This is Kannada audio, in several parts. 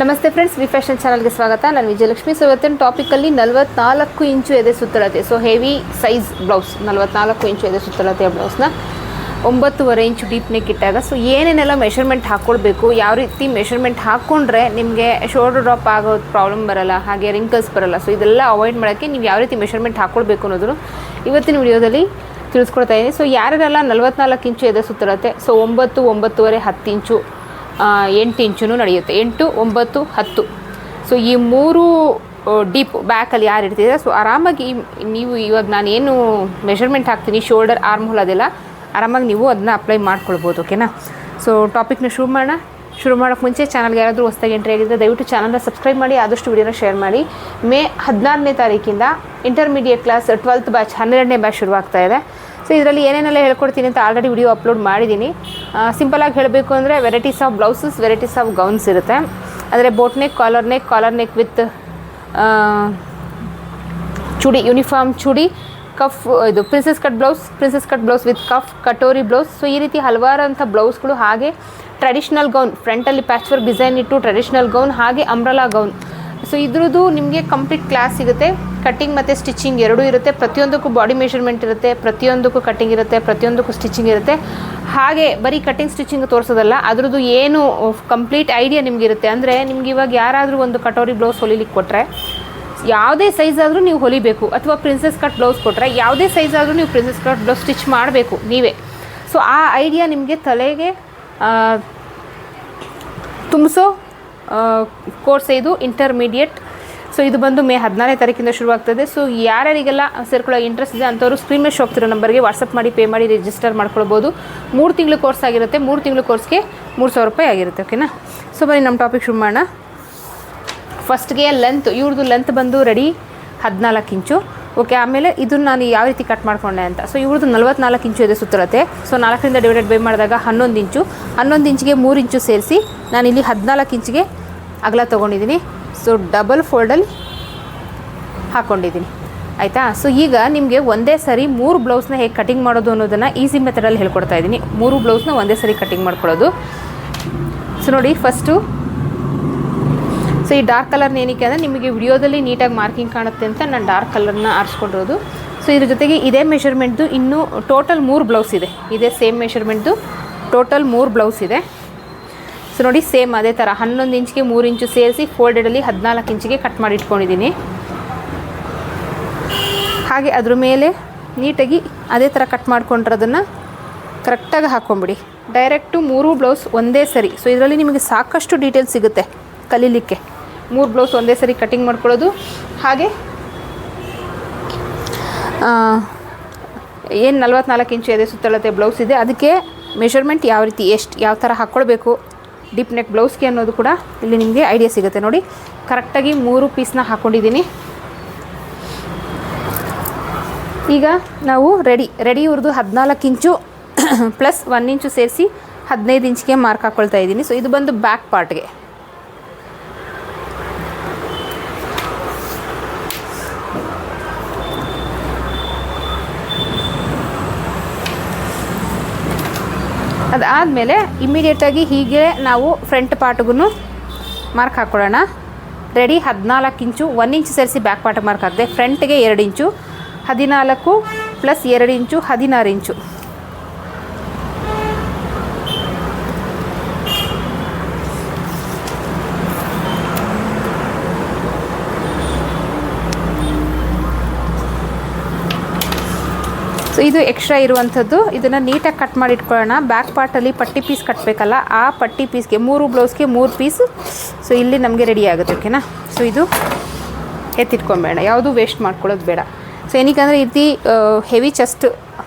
ನಮಸ್ತೆ ಫ್ರೆಂಡ್ಸ್, ವಿ ಫ್ಯಾಷನ್ ಚಾನಲ್ಗೆ ಸ್ವಾಗತ. ನಾನು ವಿಜಯಲಕ್ಷ್ಮಿ. ಸೊ ಇವತ್ತಿನ ಟಾಪಿಕಲ್ಲಿ 44 ಇಂಚು ಎದೆ ಸುತ್ತಳತೆ, ಸೊ ಹೆವಿ ಸೈಜ್ ಬ್ಲೌಸ್, 44 ಇಂಚು ಎದೆ ಸುತ್ತಳತೆಯ ಬ್ಲೌಸ್ನ 9.5 ಇಂಚು ಡೀಪ್ ನೆಕ್ ಇಟ್ಟಾಗ ಸೊ ಏನೇನೆಲ್ಲ ಮೆಷರ್ಮೆಂಟ್ ಹಾಕ್ಕೊಳ್ಬೇಕು, ಯಾವ ರೀತಿ ಮೆಷರ್ಮೆಂಟ್ ಹಾಕ್ಕೊಂಡ್ರೆ ನಿಮಗೆ ಶೋಲ್ಡರ್ ಡ್ರಾಪ್ ಆಗೋದು ಪ್ರಾಬ್ಲಮ್ ಬರೋಲ್ಲ, ಹಾಗೆ ರಿಂಕಲ್ಸ್ ಬರೋಲ್ಲ. ಸೊ ಇದೆಲ್ಲ ಅವಾಯ್ಡ್ ಮಾಡೋಕ್ಕೆ ನೀವು ಯಾವ ರೀತಿ ಮೆಷರ್ಮೆಂಟ್ ಹಾಕ್ಕೊಳ್ಬೇಕು ಅನ್ನೋದು ಇವತ್ತಿನ ವಿಡಿಯೋದಲ್ಲಿ ತಿಳಿಸ್ಕೊಡ್ತಾ ಇದ್ದೀನಿ. ಸೊ ಯಾರೆಲ್ಲ 44 ಇಂಚು ಎದೆ ಸುತ್ತಳತೆ, ಸೊ 9, 9.5, 10 ಇಂಚು, 8 ಇಂಚೂ ನಡೆಯುತ್ತೆ, 8, 9, 10. ಸೊ ಈ 3 ಡೀಪ್ ಬ್ಯಾಕಲ್ಲಿ ಯಾರು ಇರ್ತಿದೆ, ಸೊ ಆರಾಮಾಗಿ ನೀವು ಇವಾಗ ನಾನು ಏನು ಮೆಷರ್ಮೆಂಟ್ ಹಾಕ್ತೀನಿ, ಶೋಲ್ಡರ್, ಆರ್ಮ್ ಹೋಲ್ ಅದೆಲ್ಲ ಆರಾಮಾಗಿ ನೀವು ಅದನ್ನ ಅಪ್ಲೈ ಮಾಡ್ಕೊಳ್ಬೋದು. ಓಕೆನಾ? ಸೊ ಟಾಪಿಕ್ನ ಶುರು ಮಾಡೋಕ್ಕೆ ಮುಂಚೆ ಚಾನಲ್ಗೆ ಯಾರಾದರೂ ಹೊಸದಾಗಿ ಎಂಟ್ರಿ ಆಗಿದ್ದರೆ ದಯವಿಟ್ಟು ಚಾನಲ್ನ ಸಬ್ಸ್ಕ್ರೈಬ್ ಮಾಡಿ, ಆದಷ್ಟು ವಿಡಿಯೋನ ಶೇರ್ ಮಾಡಿ. ಮೇ 16ನೇ ತಾರೀಕಿಂದ ಇಂಟರ್ಮೀಡಿಯೇಟ್ ಕ್ಲಾಸ್ 12th ಬ್ಯಾಚ್ 12ನೇ ಬ್ಯಾಚ್ ಶುರುವಾಗ್ತಾ ಇದೆ. ಸೊ ಇದರಲ್ಲಿ ಏನೇನೆಲ್ಲ ಹೇಳ್ಕೊಡ್ತೀನಿ ಅಂತ ಆಲ್ರೆಡಿ ವಿಡಿಯೋ ಅಪ್ಲೋಡ್ ಮಾಡಿದ್ದೀನಿ. ಸಿಂಪಲಾಗಿ ಹೇಳಬೇಕು ಅಂದರೆ varieties of blouses, varieties of gowns ಇರುತ್ತೆ. ಅಂದರೆ boat neck, collar neck with chudi, uniform chudi, cuff, ಇದು princess cut blouse with cuff, katori blouse. So ಈ ರೀತಿ ಹಲವಾರು ಅಂಥ ಬ್ಲೌಸ್ಗಳು, ಹಾಗೆ ಟ್ರೆಡಿಷ್ನಲ್ ಗೌನ್, ಫ್ರಂಟಲ್ಲಿ ಪ್ಯಾಚ್ ವರ್ಕ್ ಡಿಸೈನ್ ಇಟ್ಟು ಟ್ರೆಡಿಷ್ನಲ್ ಗೌನ್, ಹಾಗೆ ಅಂಬ್ರಲಾ ಗೌನ್. ಸೊ ಇದ್ರದ್ದು ನಿಮಗೆ ಕಂಪ್ಲೀಟ್ ಕ್ಲಾಸ್ ಸಿಗುತ್ತೆ. ಕಟ್ಟಿಂಗ್ ಮತ್ತು ಸ್ಟಿಚಿಂಗ್ ಎರಡೂ ಇರುತ್ತೆ. ಪ್ರತಿಯೊಂದಕ್ಕೂ ಬಾಡಿ ಮೆಷರ್ಮೆಂಟ್ ಇರುತ್ತೆ, ಪ್ರತಿಯೊಂದಕ್ಕೂ ಕಟ್ಟಿಂಗ್ ಇರುತ್ತೆ, ಪ್ರತಿಯೊಂದಕ್ಕೂ ಸ್ಟಿಚಿಂಗ್ ಇರುತ್ತೆ. ಹಾಗೆ ಬರೀ ಕಟ್ಟಿಂಗ್ ಸ್ಟಿಚಿಂಗ್ ತೋರಿಸೋದಲ್ಲ, ಅದ್ರದ್ದು ಏನು ಕಂಪ್ಲೀಟ್ ಐಡಿಯಾ ನಿಮಗಿರುತ್ತೆ. ಅಂದರೆ ನಿಮ್ಗೆ ಇವಾಗ ಯಾರಾದರೂ ಒಂದು ಕಟೋರಿ ಬ್ಲೌಸ್ ಹೊಲಿಲಿಕ್ಕೆ ಕೊಟ್ಟರೆ ಯಾವುದೇ ಸೈಜ್ ಆದರೂ ನೀವು ಹೊಲಿಬೇಕು, ಅಥವಾ ಪ್ರಿನ್ಸಸ್ ಕಟ್ ಬ್ಲೌಸ್ ಕೊಟ್ಟರೆ ಯಾವುದೇ ಸೈಜ್ ಆದರೂ ನೀವು ಪ್ರಿನ್ಸಸ್ ಕಟ್ ಬ್ಲೌಸ್ ಸ್ಟಿಚ್ ಮಾಡಬೇಕು ನೀವೇ. ಸೊ ಆ ಐಡಿಯಾ ನಿಮಗೆ ತಲೆಗೆ ತುಂಬಿಸೋ ಕೋರ್ಸ್ ಇದು ಇಂಟರ್ಮೀಡಿಯೇಟ್. ಸೊ ಇದು ಬಂದು ಮೇ 14ನೇ ತಾರೀಕಿಂದ ಶುರುವಾಗ್ತದೆ. ಸೊ ಯಾರ್ಯಾರಿಗೆಲ್ಲ ಸೇರ್ಕೊಳ್ಳೋ ಇಂಟ್ರೆಸ್ಟ್ ಇದೆ ಅಂಥವ್ರು ಸ್ಕ್ರೀನ್ ಮೇಲೆ ಹೋಗ್ತಿರೋ ನಂಬರ್ಗೆ ವಾಟ್ಸಪ್ ಮಾಡಿ, ಪೇ ಮಾಡಿ ರಿಜಿಸ್ಟರ್ ಮಾಡ್ಕೊಳ್ಬೋದು. 3 ತಿಂಗಳು ಕೋರ್ಸ್ ಆಗಿರುತ್ತೆ. 3 ತಿಂಗಳು ಕೋರ್ಸ್ಗೆ 3,000 ರೂಪಾಯಿ ಆಗಿರುತ್ತೆ. ಓಕೆನಾ? ಸೊ ಬನ್ನಿ ನಮ್ಮ ಟಾಪಿಕ್ ಶುರು ಮಾಡೋಣ. ಫಸ್ಟ್ಗೆ ಲೆಂತ್, ಇವ್ರದ್ದು ಲೆಂತ್ ಬಂದು ರೆಡಿ 14 ಇಂಚು. ಓಕೆ, ಆಮೇಲೆ ಇದನ್ನು ನಾನು ಯಾವ ರೀತಿ ಕಟ್ ಮಾಡಿಕೊಂಡೆ ಅಂತ. ಸೊ ಇವ್ರದ್ದು 44 ಇಂಚು ಇದೆ ಸುತ್ತಳತೆ. ಸೊ 4ರಿಂದ ಡಿವೈಡೆಡ್ ಬೈ ಮಾಡಿದಾಗ 11 ಇಂಚು. 11 ಇಂಚಿಗೆ 3 ಇಂಚು ಸೇರಿಸಿ ನಾನಿಲ್ಲಿ 14 ಇಂಚಿಗೆ ಅಗಲ ತೊಗೊಂಡಿದ್ದೀನಿ. ಸೊ ಡಬಲ್ ಫೋಲ್ಡಲ್ಲಿ ಹಾಕ್ಕೊಂಡಿದ್ದೀನಿ, ಆಯಿತಾ? ಸೊ ಈಗ ನಿಮಗೆ ಒಂದೇ ಸರಿ 3 ಬ್ಲೌಸ್ನ ಹೇಗೆ ಕಟಿಂಗ್ ಮಾಡೋದು ಅನ್ನೋದನ್ನು ಈಸಿ ಮೆಥಡಲ್ಲಿ ಹೇಳ್ಕೊಡ್ತಾ ಇದ್ದೀನಿ. 3 ಬ್ಲೌಸ್ನ ಒಂದೇ ಸರಿ ಕಟಿಂಗ್ ಮಾಡ್ಕೊಳ್ಳೋದು. ಸೊ ನೋಡಿ, ಫಸ್ಟು ಸೊ ಈ ಡಾರ್ಕ್ ಕಲರ್ನ ಏನಕ್ಕೆ ಅಂದರೆ ನಿಮಗೆ ವಿಡಿಯೋದಲ್ಲಿ ನೀಟಾಗಿ ಮಾರ್ಕಿಂಗ್ ಕಾಣುತ್ತೆ ಅಂತ ನಾನು ಡಾರ್ಕ್ ಕಲರ್ನ ಆರಿಸ್ಕೊಂಡಿರೋದು. ಸೊ ಇದ್ರ ಜೊತೆಗೆ ಇದೇ ಮೆಷರ್ಮೆಂಟ್ದು ಇನ್ನೂ ಟೋಟಲ್ 3 ಬ್ಲೌಸ್ ಇದೆ. ಇದೇ ಸೇಮ್ ಮೆಷರ್ಮೆಂಟ್ದು ಟೋಟಲ್ 3 ಬ್ಲೌಸ್ ಇದೆ. ಸೊ ನೋಡಿ, ಸೇಮ್ ಅದೇ ಥರ 11 ಇಂಚಿಗೆ 3 ಇಂಚು ಸೇರಿಸಿ ಫೋಲ್ಡೆಡಲ್ಲಿ 14 ಇಂಚಿಗೆ ಕಟ್ ಮಾಡಿ ಇಟ್ಕೊಂಡಿದ್ದೀನಿ. ಹಾಗೆ ಅದ್ರ ಮೇಲೆ ನೀಟಾಗಿ ಅದೇ ಥರ ಕಟ್ ಮಾಡ್ಕೊಂಡ್ರದನ್ನು ಕರೆಕ್ಟಾಗಿ ಹಾಕ್ಕೊಂಬಿಡಿ. ಡೈರೆಕ್ಟು 3 ಬ್ಲೌಸ್ ಒಂದೇ ಸರಿ. ಸೊ ಇದರಲ್ಲಿ ನಿಮಗೆ ಸಾಕಷ್ಟು ಡೀಟೇಲ್ಸ್ ಸಿಗುತ್ತೆ ಕಲೀಲಿಕ್ಕೆ. 3 ಬ್ಲೌಸ್ ಒಂದೇ ಸರಿ ಕಟಿಂಗ್ ಮಾಡ್ಕೊಳ್ಳೋದು. ಹಾಗೆ ಏನು 44 ಇಂಚು ಎದೆ ಸುತ್ತಳತೆ ಬ್ಲೌಸ್ ಇದೆ, ಅದಕ್ಕೆ ಮೆಷರ್ಮೆಂಟ್ ಯಾವ ರೀತಿ, ಯಾವ ಥರ ಹಾಕ್ಕೊಳ್ಬೇಕು ಡೀಪ್ ನೆಕ್ ಬ್ಲೌಸ್ಗೆ ಅನ್ನೋದು ಕೂಡ ಇಲ್ಲಿ ನಿಮಗೆ ಐಡಿಯಾ ಸಿಗುತ್ತೆ. ನೋಡಿ, ಕರೆಕ್ಟಾಗಿ 3 ಪೀಸ್ನ ಹಾಕ್ಕೊಂಡಿದ್ದೀನಿ. ಈಗ ನಾವು ರೆಡಿ ಇವ್ರದ್ದು 14 ಇಂಚು ಪ್ಲಸ್ 1 ಇಂಚು ಸೇರಿಸಿ 15 ಇಂಚಿಗೆ ಮಾರ್ಕ್ ಹಾಕ್ಕೊಳ್ತಾ ಇದ್ದೀನಿ. ಸೊ ಇದು ಬಂದು ಬ್ಯಾಕ್ ಪಾರ್ಟ್ಗೆ. ಅದಾದಮೇಲೆ ಇಮ್ಮಿಡಿಯೇಟಾಗಿ ಹೀಗೆ ನಾವು ಫ್ರಂಟ್ ಪಾರ್ಟ್ಗೂ ಮಾರ್ಕ್ ಹಾಕ್ಕೊಳ್ಳೋಣ. ರೆಡಿ 14 ಇಂಚು, 1 ಇಂಚು ಸೇರಿಸಿ ಬ್ಯಾಕ್ ಪಾರ್ಟಿಗೆ ಮಾರ್ಕ್ ಹಾಕಿದೆ. ಫ್ರಂಟ್ಗೆ 2 ಇಂಚು, 14 ಪ್ಲಸ್ 2 ಇಂಚು 16 ಇಂಚು. ಸೊ ಇದು ಎಕ್ಸ್ಟ್ರಾ ಇರುವಂಥದ್ದು. ಇದನ್ನು ನೀಟಾಗಿ ಕಟ್ ಮಾಡಿ ಇಟ್ಕೊಳ್ಳೋಣ. ಬ್ಯಾಕ್ ಪಾರ್ಟಲ್ಲಿ ಪಟ್ಟಿ ಪೀಸ್ ಕಟ್ಟಬೇಕಲ್ಲ, ಆ ಪಟ್ಟಿ ಪೀಸ್ಗೆ 3 ಬ್ಲೌಸ್ಗೆ 3 ಪೀಸ್. ಸೊ ಇಲ್ಲಿ ನಮಗೆ ರೆಡಿ ಆಗುತ್ತೆ. ಓಕೆನಾ? ಸೊ ಇದು ಎತ್ತಿಟ್ಕೊಂಬೇಡ, ಯಾವುದು ವೇಸ್ಟ್ ಮಾಡ್ಕೊಳ್ಳೋದು ಬೇಡ. ಸೊ ಏನಕ್ಕೆ ಈ ರೀತಿ ಹೆವಿ ಚೆಸ್ಟ್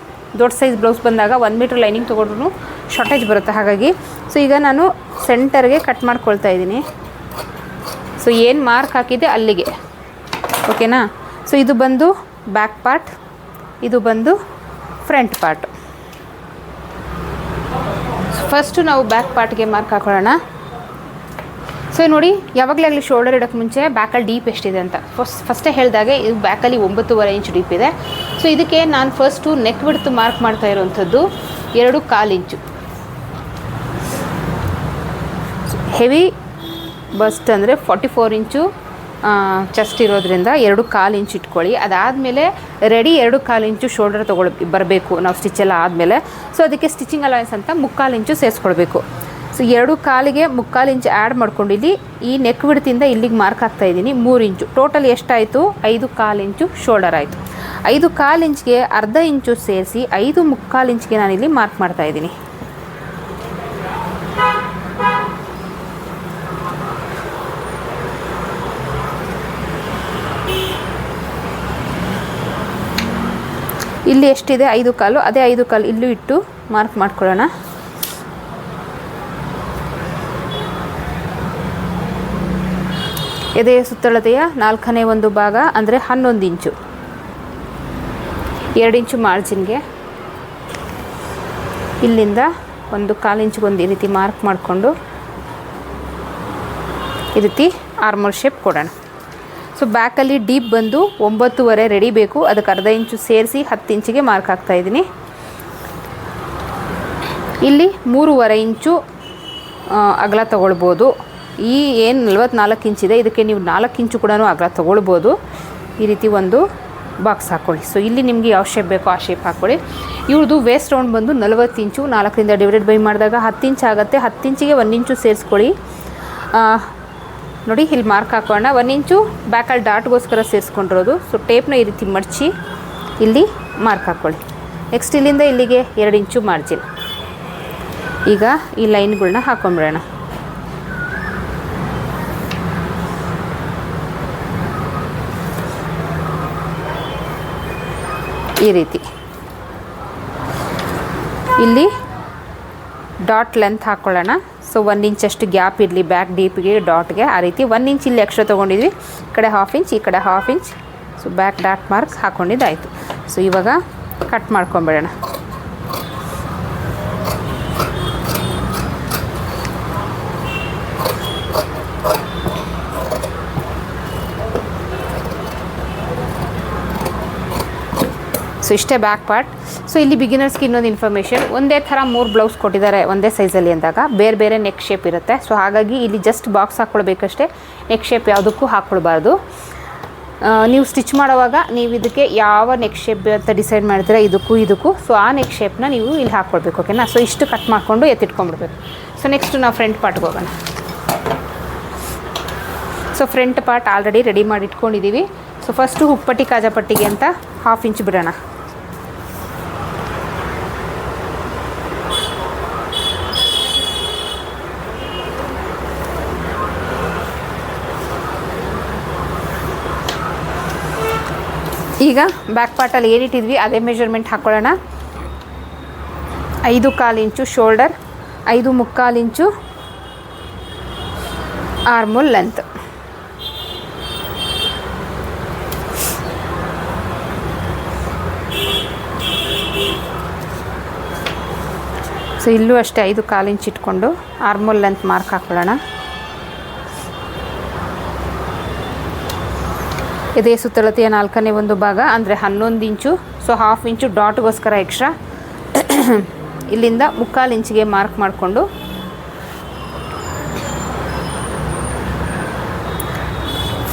ದೊಡ್ಡ ಸೈಜ್ ಬ್ಲೌಸ್ ಬಂದಾಗ 1 ಮೀಟ್ರ್ ಲೈನಿಂಗ್ ತೊಗೊಂಡ್ರು ಶಾರ್ಟೇಜ್ ಬರುತ್ತೆ. ಹಾಗಾಗಿ ಸೊ ಈಗ ನಾನು ಸೆಂಟರ್ಗೆ ಕಟ್ ಮಾಡ್ಕೊಳ್ತಾ ಇದ್ದೀನಿ. ಸೊ ಏನು ಮಾರ್ಕ್ ಹಾಕಿದೆ ಅಲ್ಲಿಗೆ. ಓಕೆನಾ? ಸೊ ಇದು ಬಂದು ಬ್ಯಾಕ್ ಪಾರ್ಟ್, ಇದು ಬಂದು ಫ್ರಂಟ್ ಪಾರ್ಟ್. ಫಸ್ಟು ನಾವು ಬ್ಯಾಕ್ ಪಾರ್ಟ್ಗೆ ಮಾರ್ಕ್ ಹಾಕೊಳ್ಳೋಣ. ಸೊ ನೋಡಿ, ಯಾವಾಗಲೇ ಆಗಲಿ ಶೋಲ್ಡರ್ ಇಡೋಕ್ಕೆ ಮುಂಚೆ ಬ್ಯಾಕಲ್ಲಿ ಡೀಪ್ ಎಷ್ಟಿದೆ ಅಂತ ಫಸ್ಟೇ ಹೇಳಿದಾಗೆ ಇದು ಬ್ಯಾಕಲ್ಲಿ 9.5 ಇಂಚು ಡೀಪ್ ಇದೆ. ಸೊ ಇದಕ್ಕೆ ನಾನು ಫಸ್ಟು ನೆಕ್ ವಿಡ್ತ್ ಮಾರ್ಕ್ ಮಾಡ್ತಾ ಇರೋವಂಥದ್ದು 2.25 ಇಂಚು. ಹೆವಿ ಬಸ್ಟ್ ಅಂದರೆ 44 ಇಂಚು ಚೆಸ್ಟ್ ಇರೋದ್ರಿಂದ 2.25 ಇಂಚ್ ಇಟ್ಕೊಳ್ಳಿ. ಅದಾದಮೇಲೆ ರೆಡಿ 2.25 ಇಂಚು ಶೋಲ್ಡರ್ ಬರಬೇಕು ನಾವು ಸ್ಟಿಚೆಲ್ಲ ಆದಮೇಲೆ. ಸೊ ಅದಕ್ಕೆ ಸ್ಟಿಚಿಂಗ್ ಅಲವೆನ್ಸ್ ಅಂತ 3/4 ಇಂಚು ಸೇರಿಸ್ಕೊಳ್ಬೇಕು. ಸೊ 2.25ಗೆ 3/4 ಇಂಚ್ ಆ್ಯಡ್ ಮಾಡ್ಕೊಂಡು ಈ ನೆಕ್ ವಿಡ್ತಿಂದ ಇಲ್ಲಿಗೆ ಮಾರ್ಕ್ ಹಾಕ್ತಾಯಿದ್ದೀನಿ 3 ಇಂಚು. ಟೋಟಲ್ ಎಷ್ಟಾಯಿತು? 5.25 ಇಂಚು ಶೋಲ್ಡರ್ ಆಯಿತು. 5.25 ಇಂಚ್ಗೆ ಅರ್ಧ ಇಂಚು ಸೇರಿಸಿ 5.25 ಇಂಚ್ಗೆ ನಾನಿಲ್ಲಿ ಮಾರ್ಕ್ ಮಾಡ್ತಾಯಿದ್ದೀನಿ. ಇಲ್ಲಿ ಎಷ್ಟಿದೆ? 5.25. ಅದೇ 5.25 ಇಲ್ಲೂ ಇಟ್ಟು ಮಾರ್ಕ್ ಮಾಡ್ಕೊಳ್ಳೋಣ. ಎದೆಯ ಸುತ್ತಳತೆಯ 4ನೇ ಒಂದು ಭಾಗ ಅಂದರೆ 11 ಇಂಚು. 2 ಇಂಚು ಮಾರ್ಜಿನ್ಗೆ ಇಲ್ಲಿಂದ 1/4 ಇಂಚಿಗೊಂದು ಈ ರೀತಿ ಮಾರ್ಕ್ ಮಾಡಿಕೊಂಡು ಈ ರೀತಿ ಆರ್ಮೋಲ್ ಶೇಪ್ ಕೊಡೋಣ. ಸೊ ಬ್ಯಾಕಲ್ಲಿ ಡೀಪ್ ಬಂದು 9.5 ರೆಡಿ ಬೇಕು. ಅದಕ್ಕೆ ಅರ್ಧ ಇಂಚು ಸೇರಿಸಿ 10 ಇಂಚಿಗೆ ಮಾರ್ಕ್ ಹಾಕ್ತಾಯಿದ್ದೀನಿ. ಇಲ್ಲಿ 3.5 ಇಂಚು ಅಗಲ ತೊಗೊಳ್ಬೋದು. ಈ ಏನು 44 ಇಂಚಿದೆ ಇದಕ್ಕೆ ನೀವು 4 ಇಂಚು ಕೂಡ ಅಗಲ ತೊಗೊಳ್ಬೋದು. ಈ ರೀತಿ ಒಂದು ಬಾಕ್ಸ್ ಹಾಕ್ಕೊಳ್ಳಿ. ಸೊ ಇಲ್ಲಿ ನಿಮಗೆ ಯಾವ ಶೇಪ್ ಬೇಕೋ ಆ ಶೇಪ್ ಹಾಕ್ಕೊಳ್ಳಿ. ಇವ್ರದ್ದು ವೇಸ್ಟ್ ರೌಂಡ್ ಬಂದು 40 ಇಂಚು. 4ರಿಂದ ಡಿವೈಡೆಡ್ ಬೈ ಮಾಡಿದಾಗ 10 ಇಂಚ್ ಆಗುತ್ತೆ. 10 ಇಂಚಿಗೆ 1 ಇಂಚು ಸೇರಿಸ್ಕೊಳ್ಳಿ. ನೋಡಿ ಇಲ್ಲಿ ಮಾರ್ಕ್ ಹಾಕೋಣ. 1 ಇಂಚು ಬ್ಯಾಕಲ್ಲಿ ಡಾಟ್ಗೋಸ್ಕರ ಸೇರಿಸ್ಕೊಂಡಿರೋದು. ಸೊ ಟೇಪ್ನ ಈ ರೀತಿ ಮಡಚಿ ಇಲ್ಲಿ ಮಾರ್ಕ್ ಹಾಕ್ಕೊಳ್ಳಿ. ನೆಕ್ಸ್ಟ್ ಇಲ್ಲಿಂದ ಇಲ್ಲಿಗೆ 2 ಇಂಚು ಮಾರ್ಜಿನ್. ಈಗ ಈ ಲೈನ್ಗಳನ್ನ ಹಾಕೊಂಡ್ಬಿಡೋಣ. ಈ ರೀತಿ ಇಲ್ಲಿ ಡಾಟ್ ಲೆಂತ್ ಹಾಕ್ಕೊಳ್ಳೋಣ. ಸೊ 1 ಇಂಚಷ್ಟು ಗ್ಯಾಪ್ ಇರಲಿ ಬ್ಯಾಕ್ ಡೀಪ್ಗೆ ಡಾಟ್ಗೆ. ಆ ರೀತಿ 1 ಇಂಚ್ ಇಲ್ಲಿ ಎಕ್ಸ್ಟ್ರಾ ತೊಗೊಂಡಿದ್ವಿ. ಈ ಕಡೆ 1/2 ಇಂಚ್, ಈ ಕಡೆ 1/2 inch. So back dot mark ಹಾಕ್ಕೊಂಡಿದ್ದಾಯಿತು. ಸೊ ಇವಾಗ ಕಟ್ ಮಾಡ್ಕೊಂಬಿಡೋಣ. ಸೊ ಇಷ್ಟೇ ಬ್ಯಾಕ್ ಪಾರ್ಟ್. ಸೊ ಇಲ್ಲಿ ಬಿಗಿನರ್ಸ್ಗೆ ಇನ್ನೊಂದು ಇನ್ಫಾರ್ಮೇಷನ್, ಒಂದೇ ಥರ 3 ಬ್ಲೌಸ್ ಕೊಟ್ಟಿದ್ದಾರೆ ಒಂದೇ ಸೈಜಲ್ಲಿ ಅಂದಾಗ ಬೇರೆ ಬೇರೆ ನೆಕ್ ಶೇಪ್ ಇರುತ್ತೆ. ಸೊ ಹಾಗಾಗಿ ಇಲ್ಲಿ ಜಸ್ಟ್ ಬಾಕ್ಸ್ ಹಾಕ್ಕೊಳ್ಬೇಕಷ್ಟೇ, ನೆಕ್ ಶೇಪ್ ಯಾವುದಕ್ಕೂ ಹಾಕ್ಕೊಳ್ಬಾರ್ದು. ನೀವು ಸ್ಟಿಚ್ ಮಾಡೋವಾಗ ನೀವು ಇದಕ್ಕೆ ಯಾವ ನೆಕ್ ಶೇಪ್ ಅಂತ ಡಿಸೈಡ್ ಮಾಡ್ತೀರಾ ಇದಕ್ಕೂ. ಸೊ ಆ ನೆಕ್ ಶೇಪ್ನ ನೀವು ಇಲ್ಲಿ ಹಾಕ್ಕೊಳ್ಬೇಕು. ಓಕೆನಾ? ಸೊ ಇಷ್ಟು ಕಟ್ ಮಾಡಿಕೊಂಡು ಎತ್ತಿಟ್ಕೊಂಡ್ಬಿಡ್ಬೇಕು. ಸೊ ನೆಕ್ಸ್ಟ್ ನಾವು ಫ್ರಂಟ್ ಪಾರ್ಟ್ಗೆ ಹೋಗೋಣ. So front part already ready ಮಾಡಿ ಇಟ್ಕೊಂಡಿದ್ದೀವಿ. ಸೊ ಫಸ್ಟು ಹುಕ್ಪಟ್ಟಿ ಕಾಜಾಪಟ್ಟಿಗೆ ಅಂತ 1/2 ಇಂಚ್ ಬಿಡೋಣ. ಈಗ ಬ್ಯಾಕ್ ಪಾರ್ಟಲ್ಲಿ ಏನಿಟ್ಟಿದ್ವಿ ಅದೇ ಮೆಜರ್ಮೆಂಟ್ ಹಾಕ್ಕೊಳ್ಳೋಣ. 5.25 ಇಂಚು ಶೋಲ್ಡರ್, 5.25 ಇಂಚು ಆರ್ಮೋಲ್ ಲೆಂತ್. ಸೊ ಇಲ್ಲೂ ಅಷ್ಟೇ 5.25 ಇಂಚ್ ಇಟ್ಕೊಂಡು ಆರ್ಮೋಲ್ ಲೆಂತ್ ಮಾರ್ಕ್ ಹಾಕ್ಕೊಳ್ಳೋಣ. ಇದೇ ಸುತ್ತಳತೆಯ 4ನೇ ಒಂದು ಭಾಗ ಅಂದರೆ 11 ಇಂಚು. ಸೊ 1/2 ಇಂಚು ಡಾಟ್ಗೋಸ್ಕರ ಎಕ್ಸ್ಟ್ರಾ. ಇಲ್ಲಿಂದ 3/4 ಇಂಚಿಗೆ ಮಾರ್ಕ್ ಮಾಡಿಕೊಂಡು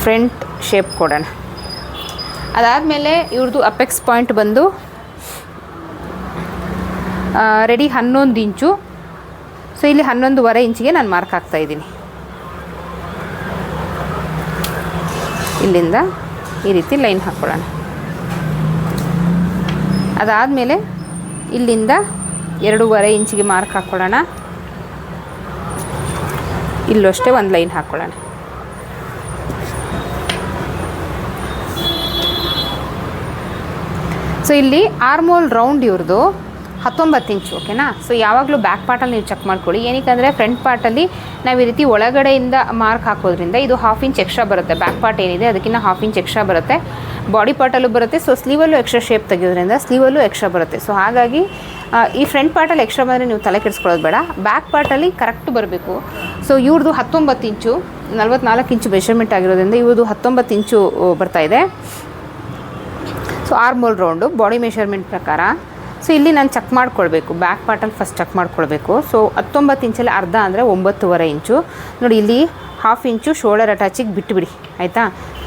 ಫ್ರಂಟ್ ಶೇಪ್ ಕೊಡೋಣ. ಅದಾದಮೇಲೆ ಇವ್ರದ್ದು ಅಪೆಕ್ಸ್ ಪಾಯಿಂಟ್ ಬಂದು ರೆಡಿ 11 ಇಂಚು. ಸೊ ಇಲ್ಲಿ 11.5 ಇಂಚಿಗೆ ನಾನು ಮಾರ್ಕ್ ಹಾಕ್ತಾಯಿದ್ದೀನಿ. ಇಲ್ಲಿಂದ ಈ ರೀತಿ ಲೈನ್ ಹಾಕ್ಕೊಳ್ಳೋಣ. ಅದಾದಮೇಲೆ ಇಲ್ಲಿಂದ 2.5 ಇಂಚಿಗೆ ಮಾರ್ಕ್ ಹಾಕ್ಕೊಳ್ಳೋಣ. ಇಲ್ಲೂ ಅಷ್ಟೇ ಒಂದು ಲೈನ್ ಹಾಕ್ಕೊಳ್ಳೋಣ. ಸೊ ಇಲ್ಲಿ ಆರ್ಮೋಲ್ ರೌಂಡ್ ಇವ್ರದ್ದು 19 ಇಂಚು. ಓಕೆನಾ? ಸೊ ಯಾವಾಗಲೂ ಬ್ಯಾಕ್ ಪಾರ್ಟಲ್ಲಿ ನೀವು ಚೆಕ್ ಮಾಡ್ಕೊಳ್ಳಿ. ಏನಕ್ಕೆ ಫ್ರಂಟ್ ಪಾರ್ಟಲ್ಲಿ ನಾವು ಈ ರೀತಿ ಒಳಗಡೆಯಿಂದ ಮಾರ್ಕ್ ಹಾಕೋದ್ರಿಂದ ಇದು 1/2 ಇಂಚ್ ಎಕ್ಸ್ಟ್ರಾ ಬರುತ್ತೆ. ಬ್ಯಾಕ್ ಪಾರ್ಟ್ ಏನಿದೆ ಅದಕ್ಕಿಂತ 1/2 ಇಂಚ್ ಎಕ್ಸ್ಟ್ರಾ ಬರುತ್ತೆ. ಬಾಡಿ ಪಾರ್ಟಲ್ಲೂ ಬರುತ್ತೆ. ಸೊ ಸ್ಲೀವಲ್ಲೂ ಎಕ್ಸ್ಟ್ರಾ ಶೇಪ್ ತೆಗೆಯೋದ್ರಿಂದ ಸ್ಲೀವಲ್ಲೂ ಎಕ್ಸ್ಟ್ರಾ ಬರುತ್ತೆ. ಸೊ ಹಾಗಾಗಿ ಈ ಫ್ರಂಟ್ ಪಾರ್ಟಲ್ಲಿ ಎಕ್ಸ್ಟ್ರಾ ಬಂದರೆ ನೀವು ತಲೆ ಕೆಡಿಸ್ಕೊಳ್ಳೋದು ಬೇಡ. ಬ್ಯಾಕ್ ಪಾರ್ಟಲ್ಲಿ ಕರೆಕ್ಟ್ ಬರಬೇಕು. ಸೊ ಇವ್ರದ್ದು 19 ಇಂಚು, 44 ಇಂಚು ಮೆಷರ್ಮೆಂಟ್ ಆಗಿರೋದ್ರಿಂದ ಇವ್ರದ್ದು 19 ಇಂಚು ಬರ್ತಾಯಿದೆ. So armhole round body measurement ಪ್ರಕಾರ. ಸೊ ಇಲ್ಲಿ ನಾನು ಚೆಕ್ ಮಾಡ್ಕೊಳ್ಬೇಕು, ಬ್ಯಾಕ್ ಪಾರ್ಟಲ್ಲಿ ಫಸ್ಟ್ ಚೆಕ್ ಮಾಡ್ಕೊಳ್ಬೇಕು. ಸೊ 19 ಇಂಚಲ್ಲಿ ಅರ್ಧ ಅಂದರೆ 9.5 ಇಂಚು. ನೋಡಿ ಇಲ್ಲಿ 1/2 ಇಂಚು ಶೋಲ್ಡರ್ ಅಟ್ಯಾಚಿಗೆ ಬಿಟ್ಟುಬಿಡಿ ಆಯಿತಾ.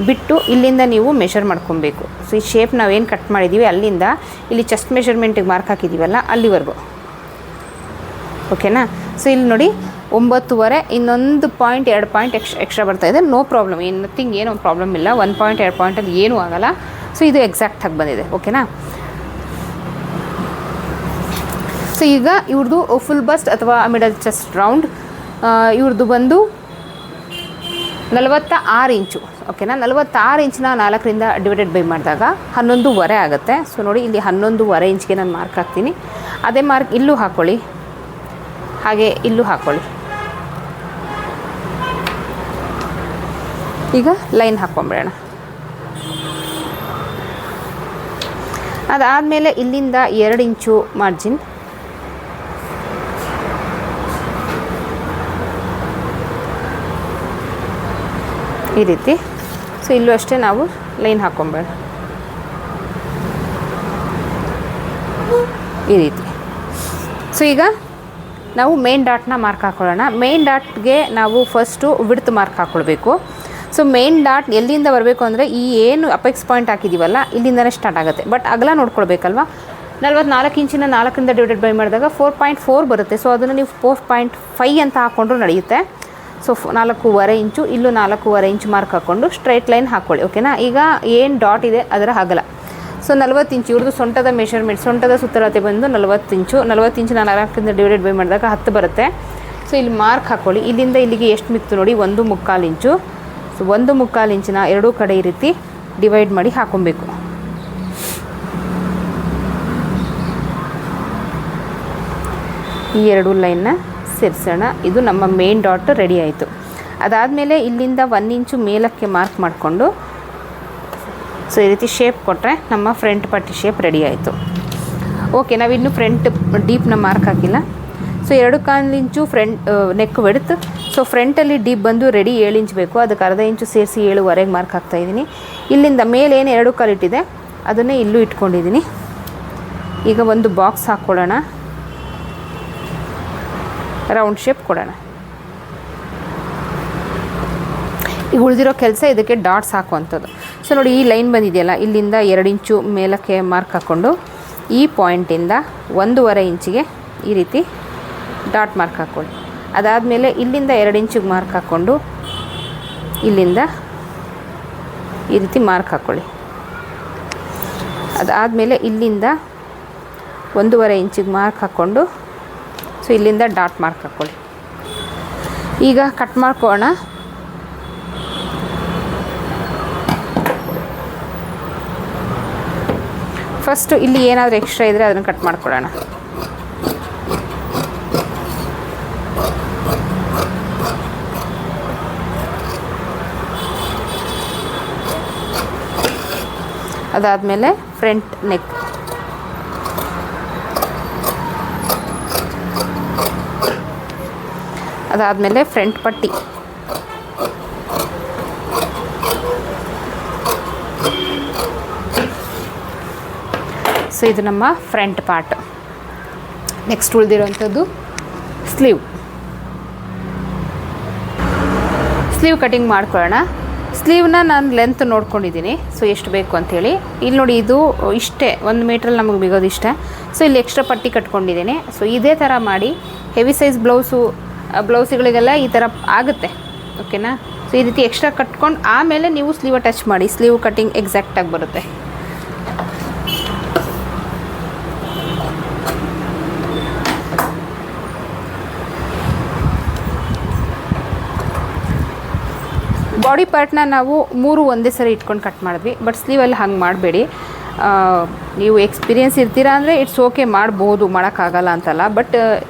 ಬಿಟ್ಟು ಇಲ್ಲಿಂದ ನೀವು ಮೆಷರ್ ಮಾಡ್ಕೊಬೇಕು. ಸೊ ಈ ಶೇಪ್ ನಾವೇನು ಕಟ್ ಮಾಡಿದ್ದೀವಿ ಅಲ್ಲಿಂದ ಇಲ್ಲಿ ಚೆಸ್ಟ್ ಮೆಷರ್ಮೆಂಟಿಗೆ ಮಾರ್ಕ್ ಹಾಕಿದ್ದೀವಲ್ಲ ಅಲ್ಲಿವರೆಗೂ, ಓಕೆನಾ. ಸೊ ಇಲ್ಲಿ ನೋಡಿ 9.5, ಇನ್ನೊಂದು ಪಾಯಿಂಟ್ 2 ಪಾಯಿಂಟ್ ಎಕ್ಸ್ಟ್ರಾ ಬರ್ತಾಯಿದೆ. ನೋ ಪ್ರಾಬ್ಲಮ್, ನಥಿಂಗ್, ಏನೋ ಪ್ರಾಬ್ಲಮ್ ಇಲ್ಲ. 1 ಪಾಯಿಂಟ್ 2 ಪಾಯಿಂಟಲ್ಲಿ ಏನೂ ಆಗೋಲ್ಲ. ಸೊ ಇದು ಎಕ್ಸಾಕ್ಟಾಗಿ ಬಂದಿದೆ, ಓಕೆನಾ. ಸೊ ಈಗ ಇವ್ರದ್ದು ಫುಲ್ ಬಸ್ಟ್ ಅಥವಾ ಮಿಡಲ್ ಚೆಸ್ಟ್ ರೌಂಡ್ ಇವ್ರದ್ದು ಬಂದು 46 ಇಂಚು, ಓಕೆನಾ. 46 ಇಂಚಿನ 4ರಿಂದ ಡಿವೈಡೆಡ್ ಬೈ ಮಾಡಿದಾಗ 11.5 ಆಗುತ್ತೆ. ಸೊ ನೋಡಿ ಇಲ್ಲಿ 11.5 ಇಂಚ್ಗೆ ನಾನು ಮಾರ್ಕ್ ಹಾಕ್ತೀನಿ. ಅದೇ ಮಾರ್ಕ್ ಇಲ್ಲೂ ಹಾಕ್ಕೊಳ್ಳಿ, ಹಾಗೆ ಇಲ್ಲೂ ಹಾಕ್ಕೊಳ್ಳಿ. ಈಗ ಲೈನ್ ಹಾಕ್ಕೊಂಬಿಡೋಣ. ಅದಾದಮೇಲೆ ಇಲ್ಲಿಂದ 2 ಇಂಚು ಮಾರ್ಜಿನ್, ಈ ರೀತಿ. ಸೊ ಇಲ್ಲೂ ಅಷ್ಟೇ ನಾವು ಲೈನ್ ಹಾಕ್ಕೊಂಬೇಡ, ಈ ರೀತಿ. ಸೊ ಈಗ ನಾವು ಮೇನ್ ಡಾಟ್ನ ಮಾರ್ಕ್ ಹಾಕ್ಕೊಳ್ಳೋಣ. ಮೇನ್ ಡಾಟ್ಗೆ ನಾವು ಫಸ್ಟು ವಿಡ್ತ್ ಮಾರ್ಕ್ ಹಾಕ್ಕೊಳ್ಬೇಕು. ಸೊ ಮೇನ್ ಡಾಟ್ ಎಲ್ಲಿಂದ ಬರಬೇಕು ಅಂದರೆ ಈ ಏನು ಅಪೆಕ್ಸ್ ಪಾಯಿಂಟ್ ಹಾಕಿದ್ದೀವಲ್ಲ ಇಲ್ಲಿಂದನೇ ಸ್ಟಾರ್ಟ್ ಆಗುತ್ತೆ. ಬಟ್ ಅಗಲ ನೋಡ್ಕೊಳ್ಬೇಕಲ್ವ. 44 ಇಂಚಿನ 4ರಿಂದ ಡಿವೈಡೆಡ್ ಬೈ ಮಾಡಿದಾಗ 4.4 ಬರುತ್ತೆ. ಸೊ ಅದನ್ನು ನೀವು 4.5 ಅಂತ ಹಾಕ್ಕೊಂಡ್ರೂ ನಡೆಯುತ್ತೆ. ಸೊ 4.5 ಇಂಚು, ಇಲ್ಲೂ 4.5 ಇಂಚು ಮಾರ್ಕ್ ಹಾಕ್ಕೊಂಡು ಸ್ಟ್ರೈಟ್ ಲೈನ್ ಹಾಕ್ಕೊಳ್ಳಿ, ಓಕೆನಾ. ಈಗ ಏನು ಡಾಟ್ ಇದೆ ಅದರ ಅಗಲ ಸೊ 40 ಇಂಚು. ಇವ್ರದ್ದು ಸೊಂಟದ ಮೆಷರ್ಮೆಂಟ್, ಸೊಂಟದ ಸುತ್ತಳತೆ ಬಂದು 40 ಇಂಚು. 40 ಇಂಚಿನ 4ರಿಂದ ಡಿವೈಡೆಡ್ ಬೈ ಮಾಡಿದಾಗ 10 ಬರುತ್ತೆ. ಸೊ ಇಲ್ಲಿ ಮಾರ್ಕ್ ಹಾಕ್ಕೊಳ್ಳಿ. ಇಲ್ಲಿಂದ ಇಲ್ಲಿಗೆ ಎಷ್ಟು ಮಿಕ್ತು ನೋಡಿ, 1.25 ಇಂಚು. ಸೊ 1.25 ಇಂಚಿನ ಎರಡೂ ಕಡೆ ಈ ರೀತಿ ಡಿವೈಡ್ ಮಾಡಿ ಹಾಕೊಬೇಕು. ಈ ಎರಡು ಲೈನ್ನ ಸೇರಿಸೋಣ. ಇದು ನಮ್ಮ ಮೇನ್ ಡಾಟ್ ರೆಡಿ ಆಯಿತು. ಅದಾದಮೇಲೆ ಇಲ್ಲಿಂದ 1 ಇಂಚು ಮೇಲಕ್ಕೆ ಮಾರ್ಕ್ ಮಾಡಿಕೊಂಡು ಸೊ ಈ ರೀತಿ ಶೇಪ್ ಕೊಟ್ಟರೆ ನಮ್ಮ ಫ್ರಂಟ್ ಪಟ್ಟಿ ಶೇಪ್ ರೆಡಿ ಆಯಿತು. ಓಕೆ, ನಾವಿನ್ನೂ ಫ್ರಂಟ್ ಡೀಪ್ನ ಮಾರ್ಕ್ ಹಾಕಿಲ್ಲ. So 2.25 inch front neck width. So ಫ್ರಂಟಲ್ಲಿ ಡೀಪ್ ಬಂದು ರೆಡಿ 7 ಇಂಚ್ ಬೇಕು. ಅದಕ್ಕೆ ಅರ್ಧ ಇಂಚು ಸೇರಿಸಿ 7.5 ಮಾರ್ಕ್ ಹಾಕ್ತಾಯಿದ್ದೀನಿ. ಇಲ್ಲಿಂದ ಮೇಲೆ ಏನು 2 ಕಾಲು ಇಟ್ಟಿದೆ ಅದನ್ನೇ ಇಲ್ಲೂ ಇಟ್ಕೊಂಡಿದ್ದೀನಿ. ಈಗ ಒಂದು ಬಾಕ್ಸ್ ಹಾಕ್ಕೊಳ್ಳೋಣ, ರೌಂಡ್ ಶೇಪ್ ಕೊಡೋಣ. ಈಗ ಉಳಿದಿರೋ ಕೆಲಸ ಇದಕ್ಕೆ ಡಾಟ್ಸ್ ಹಾಕುವಂಥದ್ದು. ಸೊ ನೋಡಿ ಈ ಲೈನ್ ಬಂದಿದೆಯಲ್ಲ, ಇಲ್ಲಿಂದ 2 ಇಂಚು ಮೇಲಕ್ಕೆ ಮಾರ್ಕ್ ಹಾಕ್ಕೊಂಡು ಈ ಪಾಯಿಂಟಿಂದ 1.5 ಇಂಚಿಗೆ ಈ ರೀತಿ ಡಾಟ್ ಮಾರ್ಕ್ ಹಾಕ್ಕೊಳ್ಳಿ. ಅದಾದಮೇಲೆ ಇಲ್ಲಿಂದ 2 ಇಂಚಿಗೆ ಮಾರ್ಕ್ ಹಾಕ್ಕೊಂಡು ಇಲ್ಲಿಂದ ಈ ರೀತಿ ಮಾರ್ಕ್ ಹಾಕ್ಕೊಳ್ಳಿ. ಅದಾದಮೇಲೆ ಇಲ್ಲಿಂದ 1.5 ಇಂಚಿಗೆ ಮಾರ್ಕ್ ಹಾಕ್ಕೊಂಡು ಸೊ ಇಲ್ಲಿಂದ ಡಾಟ್ ಮಾರ್ಕ್ ಹಾಕ್ಕೊಳ್ಳಿ. ಈಗ ಕಟ್ ಮಾಡ್ಕೊಳ್ಳೋಣ. ಫಸ್ಟು ಇಲ್ಲಿ ಏನಾದರೂ ಎಕ್ಸ್ಟ್ರಾ ಇದ್ದರೆ ಅದನ್ನು ಕಟ್ ಮಾಡ್ಕೊಳ್ಳೋಣ. ಅದಾದಮೇಲೆ ಫ್ರಂಟ್ ನೆಕ್, ಅದಾದಮೇಲೆ ಫ್ರಂಟ್ ಪಟ್ಟಿ, ಸೊ ಇದು ನಮ್ಮ ಫ್ರಂಟ್ ಪಾರ್ಟ್. ನೆಕ್ಸ್ಟ್ ಉಳಿದಿರೋಂಥದ್ದು ಸ್ಲೀವ್ ಕಟಿಂಗ್ ಮಾಡ್ಕೊಳ್ಳೋಣ. ಸ್ಲೀವ್ನ ನಾನು ಲೆಂತ್ ನೋಡ್ಕೊಂಡಿದ್ದೀನಿ, ಸೊ ಎಷ್ಟು ಬೇಕು ಅಂಥೇಳಿ. ಇಲ್ಲಿ ನೋಡಿ ಇದು ಇಷ್ಟೇ, 1 ಮೀಟ್ರಲ್ಲಿ ನಮಗೆ ಬಿಗೋದು ಇಷ್ಟೇ. ಸೊ ಇಲ್ಲಿ ಎಕ್ಸ್ಟ್ರಾ ಪಟ್ಟಿ ಕಟ್ಕೊಂಡಿದ್ದೀನಿ. ಸೊ ಇದೇ ಥರ ಮಾಡಿ ಹೆವಿ ಸೈಜ್ ಬ್ಲೌಸ್ಗಳಿಗೆಲ್ಲ ಈ ಥರ ಆಗುತ್ತೆ, ಓಕೆನಾ. ಸೊ ಈ ರೀತಿ ಎಕ್ಸ್ಟ್ರಾ ಕಟ್ಕೊಂಡು ಆಮೇಲೆ ನೀವು ಸ್ಲೀವ್ ಅಟ್ಯಾಚ್ ಮಾಡಿ, ಸ್ಲೀವ್ ಕಟಿಂಗ್ ಎಕ್ಸಾಕ್ಟಾಗಿ ಬರುತ್ತೆ. ಬಾಡಿ ಪಾರ್ಟ್ನ ನಾವು 3 ಒಂದೇ ಸರಿ ಇಟ್ಕೊಂಡು ಕಟ್ ಮಾಡಿದ್ವಿ. ಬಟ್ ಸ್ಲೀವಲ್ಲಿ ಹಂಗೆ ಮಾಡಬೇಡಿ. ನೀವು ಎಕ್ಸ್ಪೀರಿಯೆನ್ಸ್ ಇರ್ತೀರಾ ಅಂದರೆ ಇಟ್ಸ್ ಓಕೆ, ಮಾಡ್ಬೋದು, ಮಾಡೋಕ್ಕಾಗಲ್ಲ ಅಂತಲ್ಲ. ಬಟ್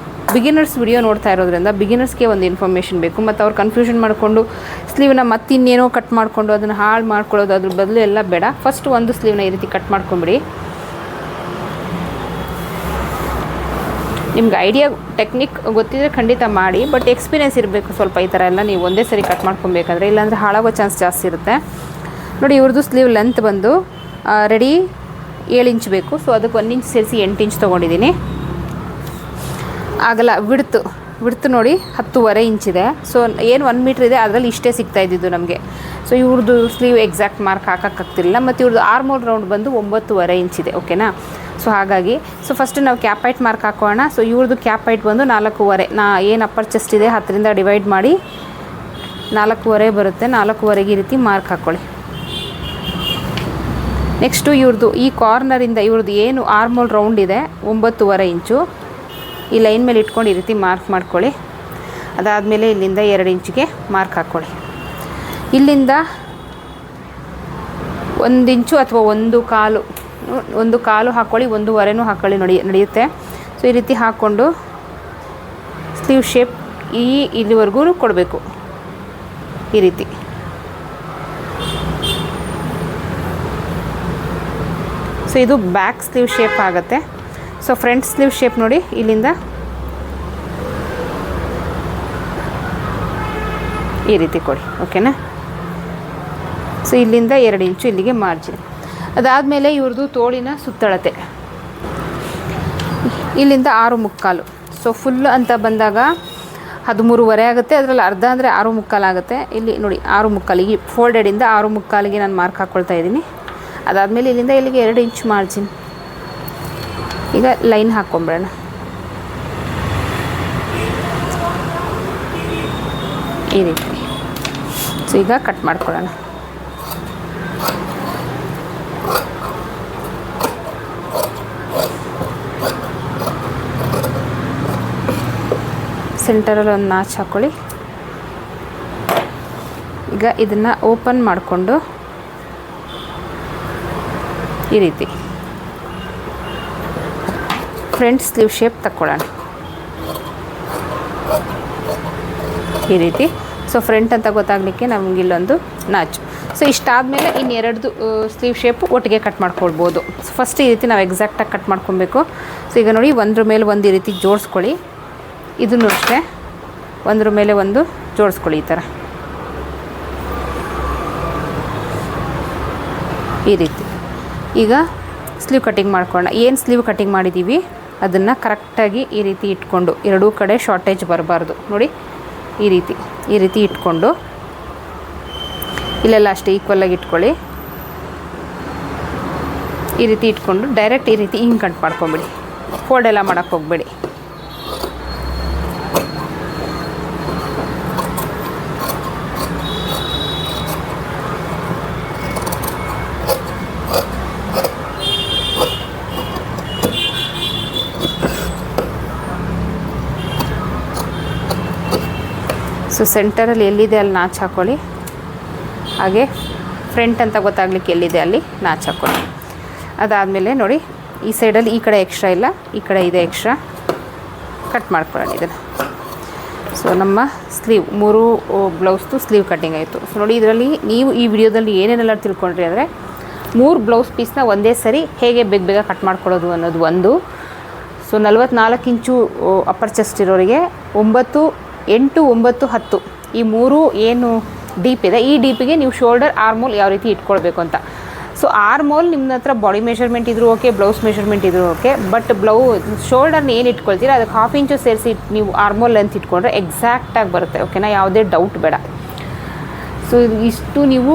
ಬಿಗಿನರ್ಸ್ ವಿಡಿಯೋ ನೋಡ್ತಾ ಇರೋದ್ರಿಂದ ಬಿಗಿನರ್ಸ್ಗೆ ಒಂದು ಇನ್ಫಾರ್ಮೇಷನ್ ಬೇಕು. ಮತ್ತು ಅವ್ರು ಕನ್ಫ್ಯೂಷನ್ ಮಾಡಿಕೊಂಡು ಸ್ಲೀವ್ನ ಮತ್ತಿನ್ನೇನೋ ಕಟ್ ಮಾಡಿಕೊಂಡು ಅದನ್ನು ಹಾಳು ಮಾಡ್ಕೊಳ್ಳೋದು, ಅದ್ರ ಬದಲು ಎಲ್ಲ ಬೇಡ. ಫಸ್ಟ್ ಒಂದು ಸ್ಲೀವ್ನ ಈ ರೀತಿ ಕಟ್ ಮಾಡ್ಕೊಂಬಿಡಿ. ನಿಮ್ಗೆ ಐಡಿಯಾ ಟೆಕ್ನಿಕ್ ಗೊತ್ತಿದ್ರೆ ಖಂಡಿತ ಮಾಡಿ, ಬಟ್ ಎಕ್ಸ್ಪೀರಿಯೆನ್ಸ್ ಇರಬೇಕು ಸ್ವಲ್ಪ. ಈ ಥರ ಎಲ್ಲ ನೀವು ಒಂದೇ ಸರಿ ಕಟ್ ಮಾಡ್ಕೊಬೇಕಾದ್ರೆ ಇಲ್ಲಾಂದರೆ ಹಾಳಾಗೋ ಚಾನ್ಸ್ ಜಾಸ್ತಿ ಇರುತ್ತೆ. ನೋಡಿ ಇವ್ರದ್ದು ಸ್ಲೀವ್ ಲೆಂತ್ ಬಂದು ರೆಡಿ 7 ಇಂಚ್ ಬೇಕು. ಸೊ ಅದಕ್ಕೆ 1 ಇಂಚ್ ಸೇರಿಸಿ 8 ಇಂಚ್ ತೊಗೊಂಡಿದ್ದೀನಿ. ಆಗಲ್ಲ ವಿಡ್ತು ನೋಡಿ 10.5 ಇಂಚಿದೆ. ಸೊ ಏನು 1 ಮೀಟ್ರ್ ಇದೆ ಅದರಲ್ಲಿ ಇಷ್ಟೇ ಸಿಗ್ತಾ ಇದ್ದಿದ್ದು ನಮಗೆ. ಸೊ ಇವ್ರದ್ದು ಸ್ಲೀವ್ ಎಕ್ಸಾಕ್ಟ್ ಮಾರ್ಕ್ ಹಾಕೋಕ್ಕಾಗ್ತಿರಲಿಲ್ಲ. ಮತ್ತು ಇವ್ರದ್ದು ಆರ್ಮೋಲ್ ರೌಂಡ್ ಬಂದು 9.5 ಇಂಚಿದೆ. ಓಕೆನಾ. ಸೊ ಹಾಗಾಗಿ ಫಸ್ಟ್ ನಾವು ಕ್ಯಾಪ್ ಹೈಟ್ ಮಾರ್ಕ್ ಹಾಕೋಣ. ಸೊ ಇವ್ರದ್ದು ಕ್ಯಾಪ್ ಹೈಟ್ ಬಂದು 4.5. ಏನು ಅಪ್ಪರ್ ಚೆಸ್ಟ್ ಇದೆ 10ರಿಂದ ಡಿವೈಡ್ ಮಾಡಿ 4.5 ಬರುತ್ತೆ. 4.5ಗೆ ಈ ರೀತಿ ಮಾರ್ಕ್ ಹಾಕ್ಕೊಳ್ಳಿ. ನೆಕ್ಸ್ಟು ಇವ್ರದ್ದು ಈ ಕಾರ್ನರಿಂದ ಇವ್ರದ್ದು ಏನು ಆರ್ಮೋಲ್ ರೌಂಡ್ ಇದೆ 9.5 ಇಂಚು ಈ ಲೈನ್ ಮೇಲೆ ಇಟ್ಕೊಂಡು ಈ ರೀತಿ ಮಾರ್ಕ್ ಮಾಡ್ಕೊಳ್ಳಿ. ಅದಾದಮೇಲೆ ಇಲ್ಲಿಂದ 2 ಇಂಚಿಗೆ ಮಾರ್ಕ್ ಹಾಕ್ಕೊಳ್ಳಿ. ಇಲ್ಲಿಂದ 1 ಇಂಚು ಅಥವಾ 1 ಕಾಲು ಹಾಕ್ಕೊಳ್ಳಿ, 1.5 ಹಾಕ್ಕೊಳ್ಳಿ, ನಡೆಯುತ್ತೆ. ಸೊ ಈ ರೀತಿ ಹಾಕ್ಕೊಂಡು ಸ್ಲೀವ್ ಶೇಪ್ ಇಲ್ಲಿವರೆಗೂ ಕೊಡಬೇಕು ಈ ರೀತಿ. ಸೊ ಇದು ಬ್ಯಾಕ್ ಸ್ಲೀವ್ ಶೇಪ್ ಆಗುತ್ತೆ. ಸೊ ಫ್ರಂಟ್ ಸ್ಲೀವ್ ಶೇಪ್ ನೋಡಿ ಇಲ್ಲಿಂದ ಈ ರೀತಿ ಕೊಡಿ. ಓಕೆನಾ. ಸೊ ಇಲ್ಲಿಂದ 2 ಇಂಚು ಇಲ್ಲಿಗೆ ಮಾರ್ಜಿನ್. ಅದಾದಮೇಲೆ ಇವ್ರದ್ದು ತೋಳಿನ ಸುತ್ತಳತೆ ಇಲ್ಲಿಂದ 6.25. ಸೊ ಫುಲ್ ಅಂತ ಬಂದಾಗ 13.5 ಆಗುತ್ತೆ. ಅದರಲ್ಲಿ ಅರ್ಧ ಅಂದರೆ 6.25 ಆಗುತ್ತೆ. ಇಲ್ಲಿ ನೋಡಿ 6.25 ಈ ಫೋಲ್ಡೆಡಿಂದ 6.25ಗೆ ನಾನು ಮಾರ್ಕ್ ಹಾಕ್ಕೊಳ್ತಾ ಇದ್ದೀನಿ. ಅದಾದಮೇಲೆ ಇಲ್ಲಿಂದ ಇಲ್ಲಿಗೆ 2 ಇಂಚ್ ಮಾರ್ಜಿನ್. ಈಗ ಲೈನ್ ಹಾಕ್ಕೊಂಬಿಡೋಣ. ಈ ರೀತಿ. ಸೊ ಈಗ ಕಟ್ ಮಾಡ್ಕೊಳ್ಳೋಣ. ಸೆಂಟರಲ್ಲಿ ಒಂದು ನಾಚ್ ಹಾಕ್ಕೊಳ್ಳಿ. ಈಗ ಇದನ್ನು ಓಪನ್ ಮಾಡಿಕೊಂಡು ಈ ರೀತಿ ಫ್ರಂಟ್ ಸ್ಲೀವ್ ಶೇಪ್ ತಕ್ಕೊಳ್ಳೋಣ ಈ ರೀತಿ. ಸೊ ಫ್ರಂಟ್ ಅಂತ ಗೊತ್ತಾಗಲಿಕ್ಕೆ ನಮ್ಗೆ ಇಲ್ಲೊಂದು ನಾಚು. ಸೊ ಇಷ್ಟಾದಮೇಲೆ ಇನ್ನೆರಡು ಸ್ಲೀವ್ ಶೇಪ್ ಒಟ್ಟಿಗೆ ಕಟ್ ಮಾಡ್ಕೊಳ್ಬೋದು. ಸೊ ಫಸ್ಟ್ ಈ ರೀತಿ ನಾವು ಎಕ್ಸಾಕ್ಟಾಗಿ ಕಟ್ ಮಾಡ್ಕೊಬೇಕು. ಸೊ ಈಗ ನೋಡಿ ಒಂದ್ರ ಮೇಲೆ ಒಂದು ಈ ರೀತಿ ಜೋಡಿಸ್ಕೊಳ್ಳಿ. ಇದನ್ನು ಅಷ್ಟೇ ಒಂದ್ರ ಮೇಲೆ ಒಂದು ಜೋಡಿಸ್ಕೊಳ್ಳಿ ಈ ಥರ ಈ ರೀತಿ. ಈಗ ಸ್ಲೀವ್ ಕಟ್ಟಿಂಗ್ ಮಾಡ್ಕೊಳ್ಳೋಣ. ಏನು ಸ್ಲೀವ್ ಕಟ್ಟಿಂಗ್ ಮಾಡಿದ್ದೀವಿ ಅದನ್ನು ಕರೆಕ್ಟಾಗಿ ಈ ರೀತಿ ಇಟ್ಕೊಂಡು ಎರಡೂ ಕಡೆ ಶಾರ್ಟೇಜ್ ಬರಬಾರ್ದು ನೋಡಿ. ಈ ರೀತಿ ಇಟ್ಕೊಂಡು ಇಲ್ಲೆಲ್ಲ ಅಷ್ಟೇ ಈಕ್ವಲಾಗಿ ಇಟ್ಕೊಳ್ಳಿ. ಈ ರೀತಿ ಇಟ್ಕೊಂಡು ಡೈರೆಕ್ಟ್ ಈ ರೀತಿ ಹಿಂಗೆ ಕಟ್ ಮಾಡ್ಕೊಂಬಿಡಿ. ಫೋಲ್ಡ್ ಎಲ್ಲ ಮಾಡೋಕ್ಕೆ ಹೋಗಬೇಡಿ. ಸೊ ಸೆಂಟರಲ್ಲಿ ಎಲ್ಲಿದೆ ಅಲ್ಲಿ ನಾಚ್ ಹಾಕ್ಕೊಳ್ಳಿ. ಹಾಗೆ ಫ್ರಂಟ್ ಅಂತ ಗೊತ್ತಾಗಲಿಕ್ಕೆ ಎಲ್ಲಿದೆ ಅಲ್ಲಿ ನಾಚ್ ಹಾಕ್ಕೊಳ್ಳಿ. ಅದಾದಮೇಲೆ ನೋಡಿ ಈ ಸೈಡಲ್ಲಿ ಈ ಕಡೆ ಎಕ್ಸ್ಟ್ರಾ ಇಲ್ಲ, ಈ ಕಡೆ ಇದೆ ಎಕ್ಸ್ಟ್ರಾ. ಕಟ್ ಮಾಡ್ಕೊಳ್ಳೋಣ ಇದನ್ನು. ಸೊ ನಮ್ಮ ಸ್ಲೀವ್ 3 ಬ್ಲೌಸ್ದು ಸ್ಲೀವ್ ಕಟ್ಟಿಂಗ್ ಆಯಿತು. ಸೊ ನೋಡಿ ಇದರಲ್ಲಿ ನೀವು ಈ ವಿಡಿಯೋದಲ್ಲಿ ಏನೇನೆಲ್ಲ ತಿಳ್ಕೊಂಡ್ರಿ ಅಂದರೆ 3 ಬ್ಲೌಸ್ ಪೀಸ್ನ ಒಂದೇ ಸರಿ ಹೇಗೆ ಬೇಗ ಕಟ್ ಮಾಡ್ಕೊಳ್ಳೋದು ಅನ್ನೋದು ಒಂದು. ಸೊ 44 ಇಂಚು ಅಪ್ಪರ್ ಚೆಸ್ಟ್ ಇರೋರಿಗೆ 9, 8, 9, 10 ಈ 3 ಏನು ಡೀಪ್ ಇದೆ ಈ ಡೀಪಿಗೆ ನೀವು ಶೋಲ್ಡರ್ ಆರ್ಮೋಲ್ ಯಾವ ರೀತಿ ಇಟ್ಕೊಳ್ಬೇಕು ಅಂತ. ಸೊ ಆರ್ಮೋಲ್ ನಿಮ್ಮ ಹತ್ರ ಬಾಡಿ ಮೆಷರ್ಮೆಂಟ್ ಇದ್ರೂ ಓಕೆ, ಬ್ಲೌಸ್ ಮೆಷರ್ಮೆಂಟ್ ಇದ್ರೂ ಓಕೆ. ಬಟ್ ಶೋಲ್ಡರ್ನ ಏನು ಇಟ್ಕೊಳ್ತೀರ ಅದಕ್ಕೆ 1/2 ಇಂಚು ಸೇರಿಸಿ ನೀವು ಆರ್ಮೋಲ್ ಲೆಂತ್ ಇಟ್ಕೊಂಡ್ರೆ ಎಕ್ಸಾಕ್ಟಾಗಿ ಬರುತ್ತೆ. ಓಕೆನಾ, ಯಾವುದೇ ಡೌಟ್ ಬೇಡ. ಸೊ ಇಷ್ಟು ನೀವು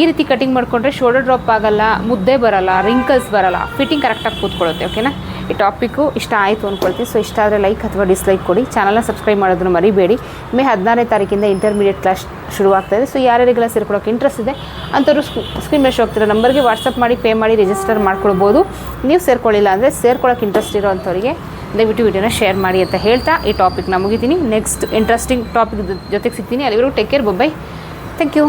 ಈ ರೀತಿ ಕಟಿಂಗ್ ಮಾಡಿಕೊಂಡ್ರೆ ಶೋಲ್ಡರ್ ಡ್ರಾಪ್ ಆಗಲ್ಲ, ಮುದ್ದೆ ಬರಲ್ಲ, ರಿಂಕಲ್ಸ್ ಬರಲ್ಲ, ಫಿಟ್ಟಿಂಗ್ ಕರೆಕ್ಟಾಗಿ ಕೂತ್ಕೊಳ್ಳುತ್ತೆ. ಓಕೆನಾ, ಈ ಟಾಪಿಕ್ಕು ಇಷ್ಟ ಆಯಿತು ಅಂದ್ಕೊಳ್ತೀವಿ. ಸೊ ಇಷ್ಟ ಆದರೆ ಲೈಕ್ ಅಥವಾ ಡಿಸ್ಲೈಕ್ ಕೊಡಿ. ಚಾನಲ್ನ ಸಬ್ಸ್ಕ್ರೈಬ್ ಮಾಡೋದನ್ನು ಮರಿಬೇಡಿ. ಮೇ 16ನೇ ತಾರೀಕಿಂದ ಇಂಟರ್ಮೀಡಿಯೇಟ್ ಕ್ಲಾಸ್ ಶುರುವಾಗ್ತಾಯಿದೆ. ಸೊ ಯಾರ್ಯಾರಿಗೆಲ್ಲ ಸೇರ್ಕೊಳ್ಳೋಕೆ ಇಂಟ್ರೆಸ್ಟ್ ಇದೆ ಅಂಥವ್ರು ಸ್ಕ್ರೀನ್ ಮೇಲೆ ಹೋಗ್ತಿರೋ ನಂಬರ್ಗೆ ವಾಟ್ಸಪ್ ಮಾಡಿ ಪೇ ಮಾಡಿ ರಿಜಿಸ್ಟರ್ ಮಾಡ್ಕೊಳ್ಬೋದು. ನೀವು ಸೇರ್ಕೊಳ್ಳಿಲ್ಲ ಅಂದರೆ ಸೇರ್ಕೊಳ್ಳೋಕೆ ಇಂಟ್ರೆಸ್ಟ್ ಇರೋ ಅಂಥವ್ರಿಗೆ ದಯವಿಟ್ಟು ವಿಡಿಯೋನ ಶೇರ್ ಮಾಡಿ ಅಂತ ಹೇಳ್ತಾ ಈ ಟಾಪಿಕ್ನ ಮುಗಿತೀನಿ. ನೆಕ್ಸ್ಟ್ ಇಂಟ್ರೆಸ್ಟಿಂಗ್ ಟಾಪಿಕ್ ಜೊತೆಗೆ ಸಿಗ್ತೀನಿ. ಅಲ್ಲಿವರೆಗೂ take care, by. Thank you.